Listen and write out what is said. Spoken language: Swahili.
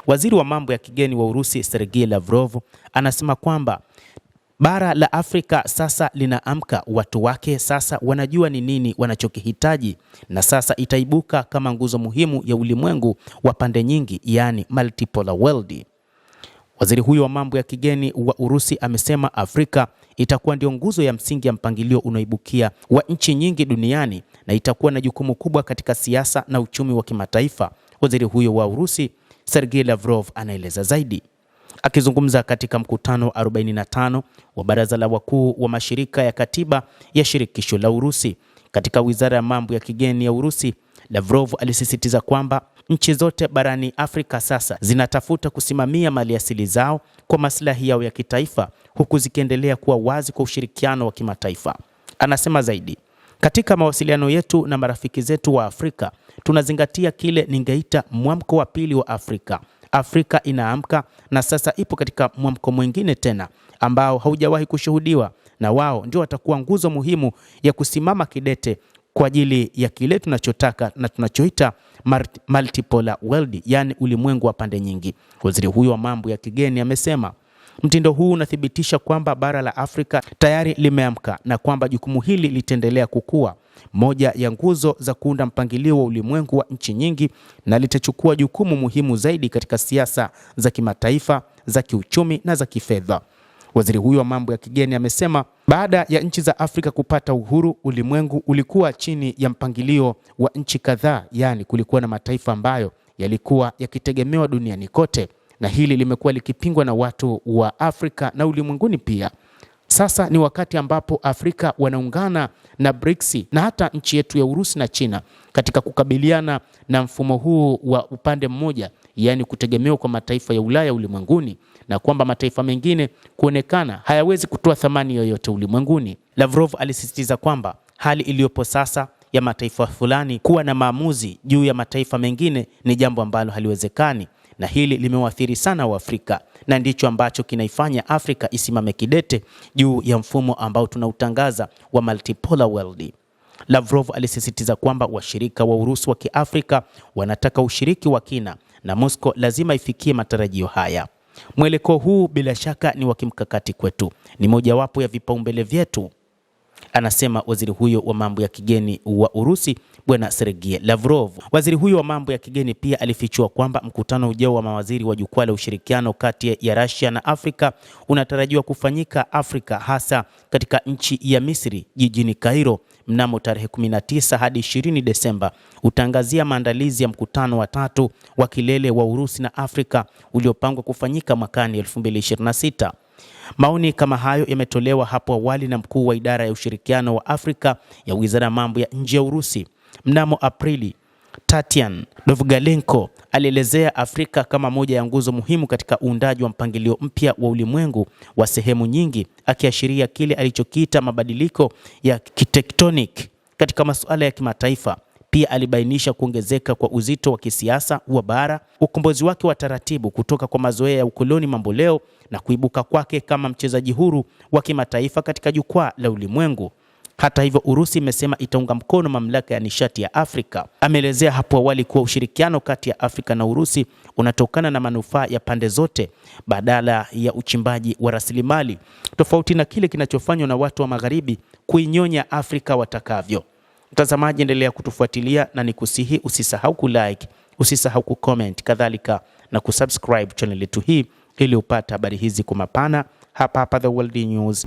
Waziri wa mambo ya kigeni wa Urusi Sergei Lavrov anasema kwamba bara la Afrika sasa linaamka, watu wake sasa wanajua ni nini wanachokihitaji, na sasa itaibuka kama nguzo muhimu ya ulimwengu wa pande nyingi, yani multipolar world. Waziri huyo wa mambo ya kigeni wa Urusi amesema Afrika itakuwa ndio nguzo ya msingi ya mpangilio unaoibukia wa nchi nyingi duniani na itakuwa na jukumu kubwa katika siasa na uchumi wa kimataifa. Waziri huyo wa Urusi Sergei Lavrov anaeleza zaidi. Akizungumza katika mkutano wa 45 wa baraza la wakuu wa mashirika ya katiba ya shirikisho la Urusi katika wizara ya mambo ya kigeni ya Urusi, Lavrov alisisitiza kwamba nchi zote barani Afrika sasa zinatafuta kusimamia maliasili zao kwa maslahi yao ya kitaifa, huku zikiendelea kuwa wazi kwa ushirikiano wa kimataifa. Anasema zaidi, katika mawasiliano yetu na marafiki zetu wa Afrika, tunazingatia kile ningeita mwamko wa pili wa Afrika. Afrika inaamka na sasa ipo katika mwamko mwingine tena ambao haujawahi kushuhudiwa, na wao ndio watakuwa nguzo muhimu ya kusimama kidete kwa ajili ya kile tunachotaka na tunachoita multipolar world, yani ulimwengu wa pande nyingi. Waziri huyo wa mambo ya kigeni amesema mtindo huu unathibitisha kwamba bara la Afrika tayari limeamka na kwamba jukumu hili litaendelea kukua, moja ya nguzo za kuunda mpangilio wa ulimwengu wa nchi nyingi, na litachukua jukumu muhimu zaidi katika siasa za kimataifa, za kiuchumi na za kifedha. Waziri huyo wa mambo ya kigeni amesema baada ya nchi za Afrika kupata uhuru, ulimwengu ulikuwa chini ya mpangilio wa nchi kadhaa, yani kulikuwa na mataifa ambayo yalikuwa yakitegemewa duniani kote, na hili limekuwa likipingwa na watu wa Afrika na ulimwenguni pia. Sasa ni wakati ambapo Afrika wanaungana na BRICS na hata nchi yetu ya Urusi na China katika kukabiliana na mfumo huu wa upande mmoja, yani kutegemewa kwa mataifa ya Ulaya ulimwenguni, na kwamba mataifa mengine kuonekana hayawezi kutoa thamani yoyote ulimwenguni. Lavrov alisisitiza kwamba hali iliyopo sasa ya mataifa fulani kuwa na maamuzi juu ya mataifa mengine ni jambo ambalo haliwezekani, na hili limewaathiri sana Waafrika, na ndicho ambacho kinaifanya Afrika isimame kidete juu ya mfumo ambao tunautangaza wa multipolar world. Lavrov alisisitiza kwamba washirika wa Urusi wa Kiafrika wanataka ushiriki wa kina, na Moscow lazima ifikie matarajio haya. Mwelekeo huu bila shaka ni wa kimkakati kwetu, ni mojawapo ya vipaumbele vyetu, anasema waziri huyo wa mambo ya kigeni wa Urusi Bwana Sergei Lavrov. Waziri huyo wa mambo ya kigeni pia alifichua kwamba mkutano ujao wa mawaziri wa jukwaa la ushirikiano kati ya Russia na Afrika unatarajiwa kufanyika Afrika, hasa katika nchi ya Misri jijini Cairo mnamo tarehe 19 hadi 20 Desemba. Utaangazia maandalizi ya mkutano wa 3 wa kilele wa Urusi na Afrika uliopangwa kufanyika mwakani 2026. Maoni kama hayo yametolewa hapo awali na mkuu wa idara ya ushirikiano wa Afrika ya Wizara ya Mambo ya Nje ya Urusi. Mnamo Aprili, Tatian Dovgalenko alielezea Afrika kama moja ya nguzo muhimu katika uundaji wa mpangilio mpya wa ulimwengu wa sehemu nyingi, akiashiria kile alichokiita mabadiliko ya kitektonik katika masuala ya kimataifa. Pia alibainisha kuongezeka kwa uzito wa kisiasa wa bara, ukombozi wake wa taratibu kutoka kwa mazoea ya ukoloni mamboleo, na kuibuka kwake kama mchezaji huru wa kimataifa katika jukwaa la ulimwengu. Hata hivyo, Urusi imesema itaunga mkono mamlaka ya nishati ya Afrika. Ameelezea hapo awali kuwa ushirikiano kati ya Afrika na Urusi unatokana na manufaa ya pande zote badala ya uchimbaji wa rasilimali, tofauti na kile kinachofanywa na watu wa Magharibi kuinyonya Afrika watakavyo. Mtazamaji, endelea kutufuatilia na nikusihi usisahau kulike, usisahau kucomment, kadhalika na kusubscribe channel yetu hii ili upate habari hizi kwa mapana hapa The World News.